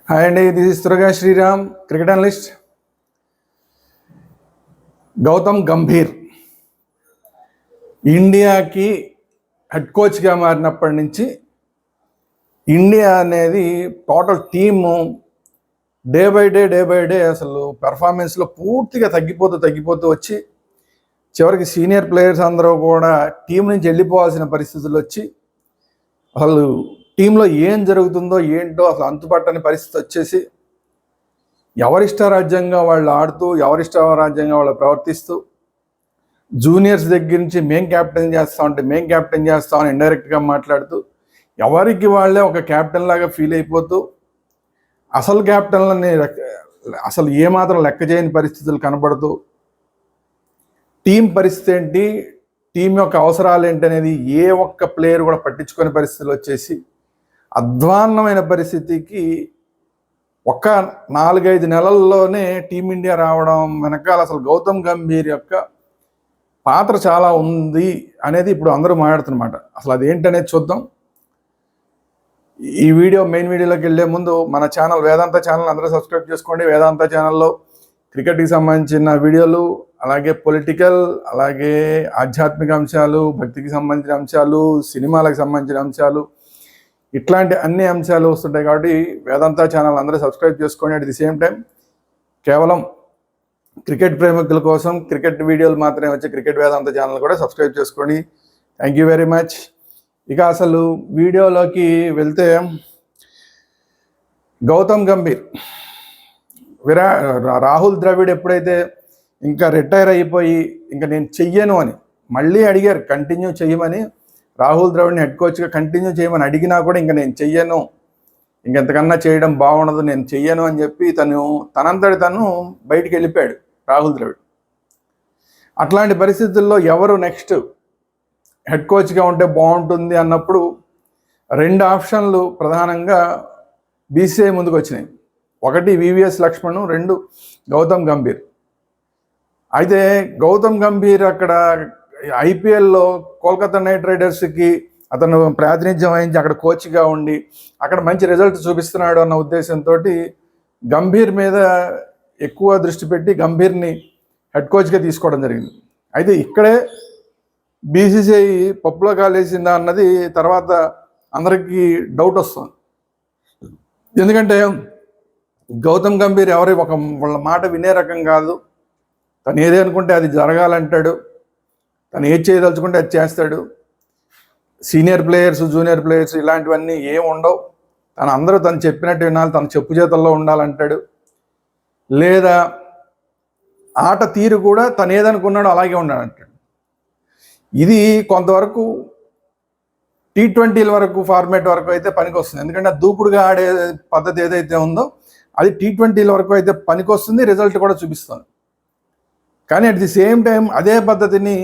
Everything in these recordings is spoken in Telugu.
హాయ్ అండి, this is Turaga Sriram, cricket analyst. Gautam Gambhir ఇండియాకి హెడ్ కోచ్గా మారినప్పటి నుంచి ఇండియా అనేది total team day by day అసలు పెర్ఫార్మెన్స్లో పూర్తిగా తగ్గిపోతూ వచ్చి చివరికి సీనియర్ ప్లేయర్స్ అందరూ కూడా టీం నుంచి వెళ్ళిపోవాల్సిన పరిస్థితులు వచ్చి అసలు టీంలో ఏం జరుగుతుందో ఏంటో అసలు అంతుపట్టని పరిస్థితి వచ్చేసి ఎవరిష్టారాజ్యంగా వాళ్ళు ఆడుతూ ఎవరిష్టారాజ్యంగా వాళ్ళు ప్రవర్తిస్తూ జూనియర్స్ దగ్గర నుంచి మేం క్యాప్టెన్ చేస్తామని ఇండైరెక్ట్గా మాట్లాడుతూ ఎవరికి వాళ్ళే ఒక క్యాప్టెన్ లాగా ఫీల్ అయిపోతూ అసలు క్యాప్టెన్లని అసలు ఏమాత్రం లెక్క చేయని పరిస్థితులు కనబడుతూ టీం పరిస్థితి ఏంటి, టీం యొక్క అవసరాలు ఏంటి అనేది ఏ ఒక్క ప్లేయర్ కూడా పట్టించుకునే పరిస్థితులు వచ్చేసి అధ్వాన్నమైన పరిస్థితికి ఒక్క 4-5 నెలల్లోనే టీమిండియా రావడం వెనకాల అసలు గౌతమ్ గంభీర్ యొక్క పాత్ర చాలా ఉంది అనేది ఇప్పుడు అందరూ మాట్లాడుతున్నమాట. అసలు అదేంటనేది చూద్దాం. ఈ మెయిన్ వీడియోలోకి వెళ్ళే ముందు మన ఛానల్ వేదాంత ఛానల్ అందరూ సబ్స్క్రైబ్ చేసుకోండి. వేదాంత ఛానల్లో క్రికెట్కి సంబంధించిన వీడియోలు, అలాగే పొలిటికల్, అలాగే ఆధ్యాత్మిక అంశాలు, భక్తికి సంబంధించిన అంశాలు, సినిమాలకు సంబంధించిన అంశాలు, ఇట్లాంటి అన్ని అంశాలు వస్తుంటాయి. కాబట్టి వేదాంత ఛానల్ అందరూ సబ్స్క్రైబ్ చేసుకోండి. అట్ ది సేమ్ టైం కేవలం క్రికెట్ ప్రేమికుల కోసం క్రికెట్ వీడియోలు మాత్రమే వచ్చే క్రికెట్ వేదాంత ఛానల్ కూడా సబ్స్క్రైబ్ చేసుకోండి. Thank you very much. ఇక అసలు వీడియోలోకి వెళ్తే గౌతమ్ గంభీర్ రాహుల్ ద్రవిడ్ ఎప్పుడైతే ఇంకా రిటైర్ అయిపోయి ఇంకా నేను చెయ్యను అని మళ్ళీ అడిగారు, కంటిన్యూ చెయ్యమని, రాహుల్ ద్రవిడ్ని హెడ్ కోచ్గా కంటిన్యూ చేయమని అడిగినా కూడా ఇంకా నేను చెయ్యను, ఇంకెంతకన్నా చేయడం బాగుండదు, నేను చెయ్యను అని చెప్పి తనంతటి తను బయటికి వెళ్ళిపోయాడు రాహుల్ ద్రవిడ్. అట్లాంటి పరిస్థితుల్లో ఎవరు నెక్స్ట్ హెడ్ కోచ్గా ఉంటే బాగుంటుంది అన్నప్పుడు 2 ఆప్షన్లు ప్రధానంగా బీసీఐ ముందుకు వచ్చినాయి. ఒకటి వివిఎస్ లక్ష్మణ్, 2 గౌతమ్ గంభీర్. అయితే గౌతమ్ గంభీర్ అక్కడ ఐపీఎల్లో కోల్కతా నైట్ రైడర్స్కి అతను ప్రాతినిధ్యం వహించి అక్కడ కోచ్గా ఉండి అక్కడ మంచి రిజల్ట్ చూపిస్తున్నాడు అన్న ఉద్దేశంతో గంభీర్ మీద ఎక్కువ దృష్టి పెట్టి గంభీర్ని హెడ్ కోచ్గా తీసుకోవడం జరిగింది. అయితే ఇక్కడే బీసీసీఐ పప్పులో కాలేసిందా అన్నది తర్వాత అందరికీ డౌట్ వస్తుంది. ఎందుకంటే గౌతమ్ గంభీర్ వాళ్ళ మాట వినే రకం కాదు. తను ఏది అనుకుంటే అది జరగాలంటాడు, తను ఏది చేయదలుచుకుంటే అది చేస్తాడు. సీనియర్ ప్లేయర్స్, జూనియర్ ప్లేయర్స్ ఇలాంటివన్నీ ఏం ఉండవు. తను చెప్పినట్టు వినాలి, తన చెప్పు చేతల్లో ఉండాలంటాడు. లేదా ఆట తీరు కూడా తను ఏదనుకున్నాడో అలాగే ఉండాలంటాడు. ఇది కొంతవరకు T20ల వరకు ఫార్మేట్ వరకు అయితే పనికి వస్తుంది. ఎందుకంటే దూకుడుగా ఆడే పద్ధతి ఏదైతే ఉందో అది T20ల వరకు అయితే పనికి వస్తుంది, రిజల్ట్ కూడా చూపిస్తుంది. కానీ అట్ ది సేమ్ టైం అదే పద్ధతిని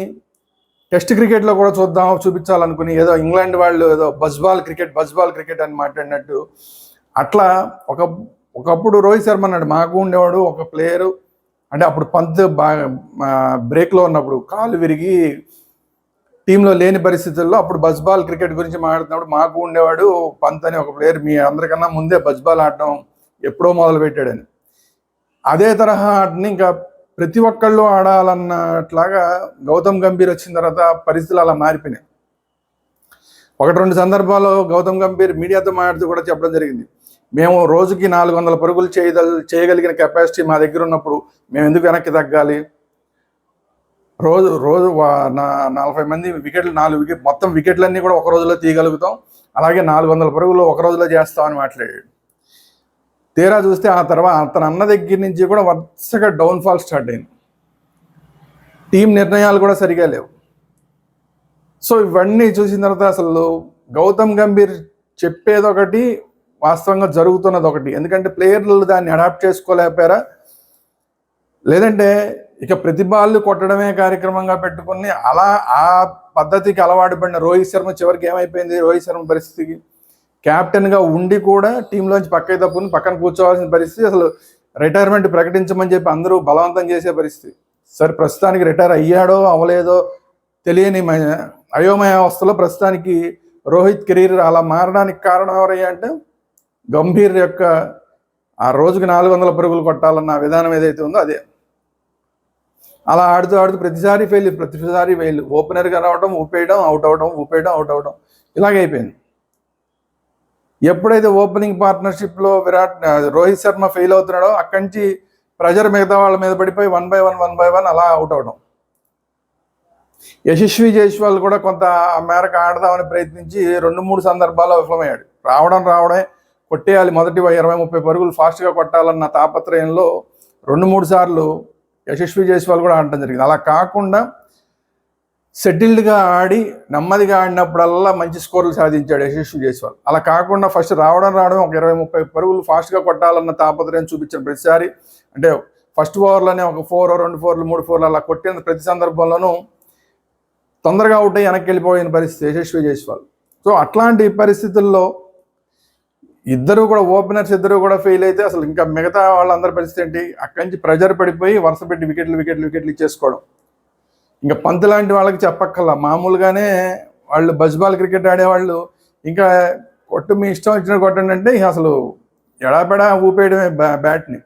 టెస్ట్ క్రికెట్లో కూడా చూపించాలనుకుని ఏదో ఇంగ్లాండ్ వాళ్ళు ఏదో బజ్బాల్ క్రికెట్ అని మాట్లాడినట్టు అట్లా ఒకప్పుడు రోహిత్ శర్మ అన్నాడు, మాకు ఉండేవాడు ఒక ప్లేయరు, అంటే అప్పుడు పంత్ బాగా బ్రేక్లో ఉన్నప్పుడు కాలు విరిగి టీంలో లేని పరిస్థితుల్లో అప్పుడు బజ్బాల్ క్రికెట్ గురించి మాట్లాడుతున్నప్పుడు మాకు ఉండేవాడు పంత్ అని ఒక ప్లేయర్, మీ అందరికన్నా ముందే బజ్బాల్ ఆడడం ఎప్పుడో మొదలు పెట్టాడని. అదే తరహా ఆటని ఇంకా ప్రతి ఒక్కళ్ళు ఆడాలన్నట్లాగా గౌతమ్ గంభీర్ వచ్చిన తర్వాత పరిస్థితులు అలా మారిపోయినాయి. 1-2 సందర్భాల్లో గౌతమ్ గంభీర్ మీడియాతో మాట్లాడుతూ కూడా చెప్పడం జరిగింది, మేము రోజుకి 400 పరుగులు చేయగలిగిన కెపాసిటీ మా దగ్గర ఉన్నప్పుడు మేము ఎందుకు వెనక్కి తగ్గాలి, రోజు 40 మంది వికెట్లు, 4 వికెట్ మొత్తం వికెట్లన్నీ కూడా ఒక రోజులో తీయగలుగుతాం, అలాగే 400 పరుగులు ఒక రోజులో చేస్తామని మాట్లాడాడు. తీరా చూస్తే ఆ తర్వాత అతను అన్న దగ్గర నుంచి కూడా వరుసగా డౌన్ఫాల్ స్టార్ట్ అయింది. టీం నిర్ణయాలు కూడా సరిగా లేవు. సో ఇవన్నీ చూసిన తర్వాత అసలు గౌతమ్ గంభీర్ చెప్పేదొకటి, వాస్తవంగా జరుగుతున్నది ఒకటి. ఎందుకంటే ప్లేయర్లు దాన్ని అడాప్ట్ చేసుకోలేకపోయారా, లేదంటే ఇక ప్రతి బాళ్ళు కొట్టడమే కార్యక్రమంగా పెట్టుకుని అలా ఆ పద్ధతికి అలవాటు పడిన రోహిత్ శర్మ చివరికి ఏమైపోయింది, రోహిత్ శర్మ పరిస్థితికి క్యాప్టెన్గా ఉండి కూడా టీంలోంచి పక్కన కూర్చోవాల్సిన పరిస్థితి, అసలు రిటైర్మెంట్ ప్రకటించమని చెప్పి అందరూ బలవంతం చేసే పరిస్థితి. సరే ప్రస్తుతానికి రిటైర్ అయ్యాడో అవలేదో తెలియని అయోమయ అవస్థలో ప్రస్తుతానికి రోహిత్ కెరీర్ అలా మారడానికి కారణం ఎవరయ్యా అంటే గంభీర్ యొక్క ఆ రోజుకి 400 పరుగులు కొట్టాలన్న విధానం ఏదైతే ఉందో అదే. అలా ఆడుతూ ప్రతిసారి ఫెయిల్. ఓపెనర్గా రావడం, ఊపేయడం, అవుట్ అవడం, ఊపేయడం, అవుట్ అవడం, ఇలాగే అయిపోయింది. ఎప్పుడైతే ఓపెనింగ్ పార్ట్నర్షిప్లో రోహిత్ శర్మ ఫెయిల్ అవుతున్నాడో అక్కడి నుంచి ప్రెజర్ మిగతా వాళ్ళ మీద పడిపోయి 1 by 1 అలా అవుట్ అవడం. యశస్వి జైస్వాల్ కూడా కొంత మేరకు ఆడదామని ప్రయత్నించి 2-3 సందర్భాల్లో విఫలమయ్యాడు. రావడమే కొట్టేయాలి, మొదటి 20-30 పరుగులు ఫాస్ట్గా కొట్టాలన్న తాపత్రయంలో 2-3 సార్లు యశస్వి జైస్వాల్ కూడా ఆడటం జరిగింది. అలా కాకుండా సెటిల్డ్గా ఆడి నెమ్మదిగా ఆడినప్పుడల్లా మంచి స్కోర్లు సాధించాడు యశస్వి జైస్వాల్. అలా కాకుండా ఫస్ట్ రావడం ఒక 20-30 పరుగులు ఫాస్ట్గా కొట్టాలన్న తాపత్రయం చూపించిన ప్రతిసారి, అంటే ఫస్ట్ ఓవర్లోనే ఒక 4, 2 4, 3 4 అలా కొట్టిన ప్రతి సందర్భంలోనూ తొందరగా అవుట్ అయ్యి వెనక్కి వెళ్ళిపోయిన పరిస్థితి యశస్వి జైస్వాల్. సో అట్లాంటి పరిస్థితుల్లో ఓపెనర్స్ ఇద్దరు కూడా ఫెయిల్ అయితే అసలు ఇంకా మిగతా వాళ్ళందరి పరిస్థితి ఏంటి? అక్కడి నుంచి ప్రెజర్ పడిపోయి వరుస పెట్టి వికెట్లు ఇచ్చేసుకోవడం. ఇంకా పంత్ లాంటి వాళ్ళకి చెప్పక్కర్లా, మామూలుగానే వాళ్ళు బజ్బాల్ క్రికెట్ ఆడేవాళ్ళు ఇంకా కొట్టు మీ ఇష్టం వచ్చినట్టు కొట్టండి అంటే అసలు ఎడాపెడా ఊపేయడమే బ్యాట్ని.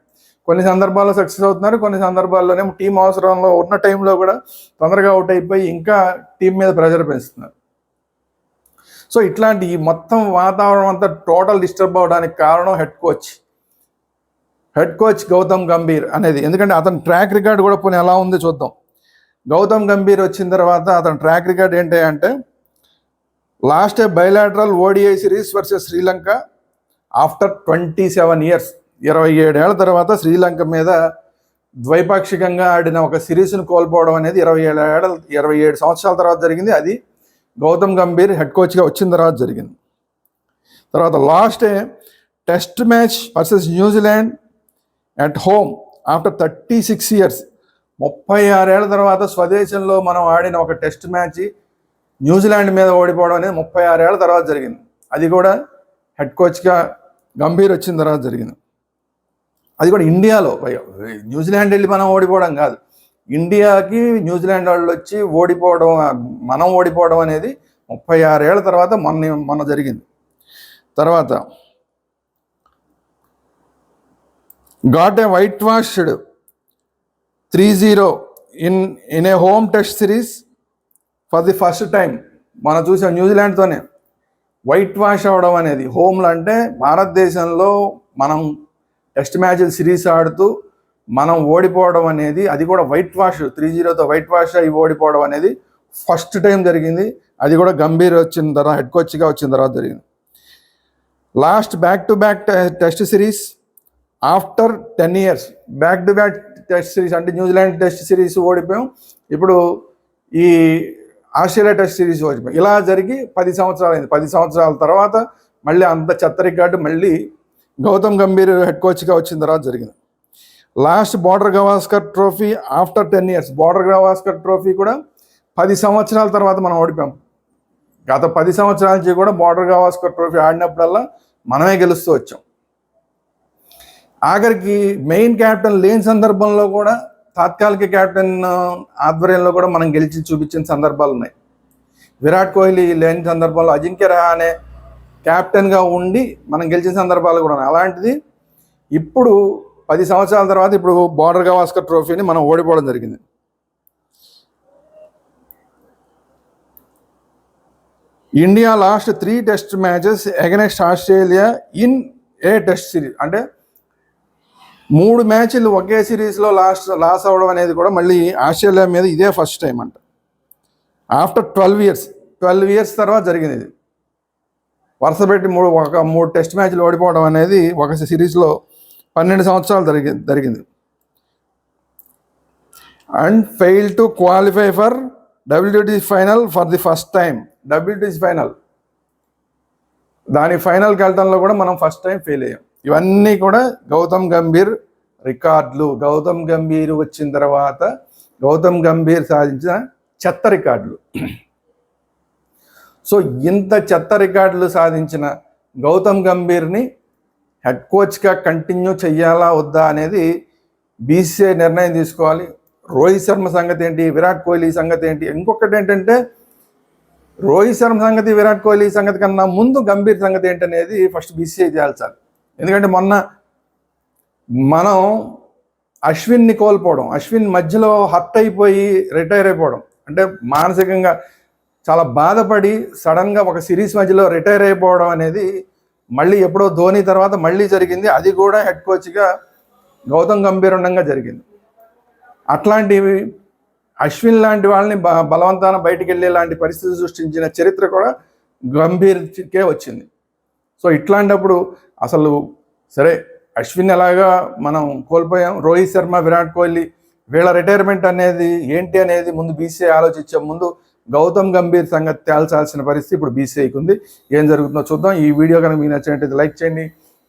కొన్ని సందర్భాల్లో సక్సెస్ అవుతున్నారు, కొన్ని సందర్భాల్లోనే టీం అవసరంలో ఉన్న టైంలో కూడా తొందరగా అవుట్ అయిపోయి ఇంకా టీం మీద ప్రెజర్ పెంచుతున్నారు. సో ఇట్లాంటి ఈ మొత్తం వాతావరణం అంతా టోటల్ డిస్టర్బ్ అవడానికి కారణం హెడ్ కోచ్ గౌతమ్ గంభీర్ అనేది. ఎందుకంటే అతని ట్రాక్ రికార్డ్ కూడా పోనీ ఎలా ఉంది చూద్దాం. గౌతమ్ గంభీర్ వచ్చిన తర్వాత అతని ట్రాక్ రికార్డ్ ఏంటి అంటే, last bilateral ODI series versus Sri Lanka after 27 years, 27 ఏళ్ల తర్వాత శ్రీలంక మీద ద్వైపాక్షికంగా ఆడిన ఒక సిరీస్ను కోల్పోవడం అనేది 27 సంవత్సరాల తర్వాత జరిగింది. అది గౌతమ్ గంభీర్ హెడ్ కోచ్గా వచ్చిన తర్వాత జరిగింది. తర్వాత last test match versus New Zealand at home after 36 years, 36 ఏళ్ల తర్వాత స్వదేశంలో మనం ఆడిన ఒక టెస్ట్ మ్యాచ్ న్యూజిలాండ్ మీద ఓడిపోవడం అనేది 36 ఏళ్ల తర్వాత జరిగింది. అది కూడా హెడ్ కోచ్గా గంభీర్ వచ్చిన తర్వాత జరిగింది. అది కూడా ఇండియాలో. న్యూజిలాండ్ వెళ్ళి మనం ఓడిపోవడం కాదు, ఇండియాకి న్యూజిలాండ్ వాళ్ళు వచ్చి మనం ఓడిపోవడం అనేది 36 ఏళ్ల తర్వాత మొన్న జరిగింది. తర్వాత got a white washed 3-0 in a home test series for the first time. మనం చూసాం న్యూజిలాండ్తోనే వైట్ వాష్ అవడం అనేది. హోమ్లో అంటే భారతదేశంలో మనం టెస్ట్ మ్యాచ్లు సిరీస్ ఆడుతూ మనం ఓడిపోవడం అనేది, అది కూడా వైట్ వాష్ 3-0తో వైట్ వాష్ అయి ఓడిపోవడం అనేది ఫస్ట్ టైం జరిగింది. అది కూడా గంభీర్ వచ్చిన తర్వాత హెడ్ కోచ్గా వచ్చిన తర్వాత జరిగింది. Last back to back test series after 10 years, back to back test series అంటే న్యూజిలాండ్ టెస్ట్ సిరీస్ ఓడిపోయాం, ఇప్పుడు ఈ ఆస్ట్రేలియా టెస్ట్ సిరీస్ ఓడిపోయాం. ఇలా జరిగి 10 సంవత్సరాలు అయింది. 10 సంవత్సరాల తర్వాత మళ్ళీ అంత చెత్త రికార్డు మళ్ళీ గౌతమ్ గంభీర్ హెడ్ కోచ్గా వచ్చిన తర్వాత జరిగింది. Last border Gavaskar trophy after 10 years, border Gavaskar trophy కూడా 10 సంవత్సరాల తర్వాత మనం ఓడిపోయాం. గత 10 సంవత్సరాల నుంచి కూడా బోర్డర్ గవాస్కర్ ట్రోఫీ ఆడినప్పుడల్లా మనమే గెలుస్తూ వచ్చాం. ఆఖరికి మెయిన్ క్యాప్టెన్ లేని సందర్భంలో కూడా తాత్కాలిక క్యాప్టెన్ ఆధ్వర్యంలో కూడా మనం గెలిచి చూపించిన సందర్భాలు ఉన్నాయి. విరాట్ కోహ్లీ లేని సందర్భంలో అజింక్య రహానే క్యాప్టెన్గా ఉండి మనం గెలిచిన సందర్భాలు కూడా ఉన్నాయి. అలాంటిది ఇప్పుడు 10 సంవత్సరాల తర్వాత ఇప్పుడు బోర్డర్ గవాస్కర్ ట్రోఫీని మనం ఓడిపోవడం జరిగింది. India last 3 test matches against Australia in a test series. అంటే 3 మ్యాచ్లు ఒకే సిరీస్లో లాస్ అవ్వడం అనేది కూడా మళ్ళీ ఆస్ట్రేలియా మీద ఇదే ఫస్ట్ టైం అంట. ఆఫ్టర్ 12 years తర్వాత జరిగింది ఇది. వరుస పెట్టి 3 టెస్ట్ మ్యాచ్లు ఓడిపోవడం అనేది ఒక సిరీస్లో 12 సంవత్సరాలు జరిగింది. And fail to qualify for WTC final for the first time. WTC final, దాని ఫైనల్కి వెళ్ళడంలో కూడా మనం ఫస్ట్ టైం ఫెయిల్ అయ్యాం. ఇవన్నీ కూడా గౌతమ్ గంభీర్ రికార్డులు. గౌతమ్ గంభీర్ వచ్చిన తర్వాత గౌతమ్ గంభీర్ సాధించిన చెత్త రికార్డులు. సో ఇంత చెత్త రికార్డులు సాధించిన గౌతమ్ గంభీర్ని హెడ్ కోచ్గా కంటిన్యూ చెయ్యాలా వద్దా అనేది బీసీసీఐ నిర్ణయం తీసుకోవాలి. రోహిత్ శర్మ సంగతి ఏంటి, విరాట్ కోహ్లీ సంగతి ఏంటి? ఇంకొకటి ఏంటంటే రోహిత్ శర్మ సంగతి, విరాట్ కోహ్లీ సంగతి కన్నా ముందు గంభీర్ సంగతి ఏంటనేది ఫస్ట్ బీసీసీఐ తేల్చాలి. ఎందుకంటే మొన్న మనం అశ్విన్ని కోల్పోవడం, అశ్విన్ మధ్యలో హర్ట్ అయిపోయి రిటైర్ అయిపోవడం, అంటే మానసికంగా చాలా బాధపడి సడన్గా ఒక సిరీస్ మధ్యలో రిటైర్ అయిపోవడం అనేది మళ్ళీ ఎప్పుడో ధోని తర్వాత మళ్ళీ జరిగింది. అది కూడా హెడ్ కోచ్గా గౌతమ్ గంభీర్ ఉండగా జరిగింది. అట్లాంటివి అశ్విన్ లాంటి వాళ్ళని బలవంతాన బయటికి వెళ్ళే లాంటి పరిస్థితి సృష్టించిన చరిత్ర కూడా గంభీర్కే వచ్చింది. సో ఇట్లాంటప్పుడు అసలు సరే అశ్విన్ ఎలాగా మనం కోల్పోయాం, రోహిత్ శర్మ, విరాట్ కోహ్లీ వీళ్ళ రిటైర్మెంట్ అనేది ఏంటి అనేది ముందు బీసీఐ ఆలోచించే ముందు గౌతమ్ గంభీర్ సంగతి తేల్చాల్సిన పరిస్థితి ఇప్పుడు బీసీఐకి ఉంది. ఏం జరుగుతుందో చూద్దాం. ఈ వీడియో కనుక మీకు నచ్చినట్టయితే లైక్ చేయండి.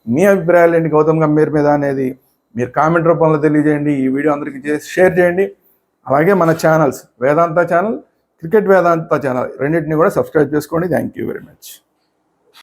మీ అభిప్రాయాలు ఏంటి గౌతమ్ గంభీర్ మీద అనేది మీరు కామెంట్ రూపంలో తెలియజేయండి. ఈ వీడియో అందరికీ షేర్ చేయండి. అలాగే మన ఛానల్స్ వేదాంత ఛానల్, క్రికెట్ వేదాంత ఛానల్ రెండింటిని కూడా సబ్స్క్రైబ్ చేసుకోండి. Thank you very much.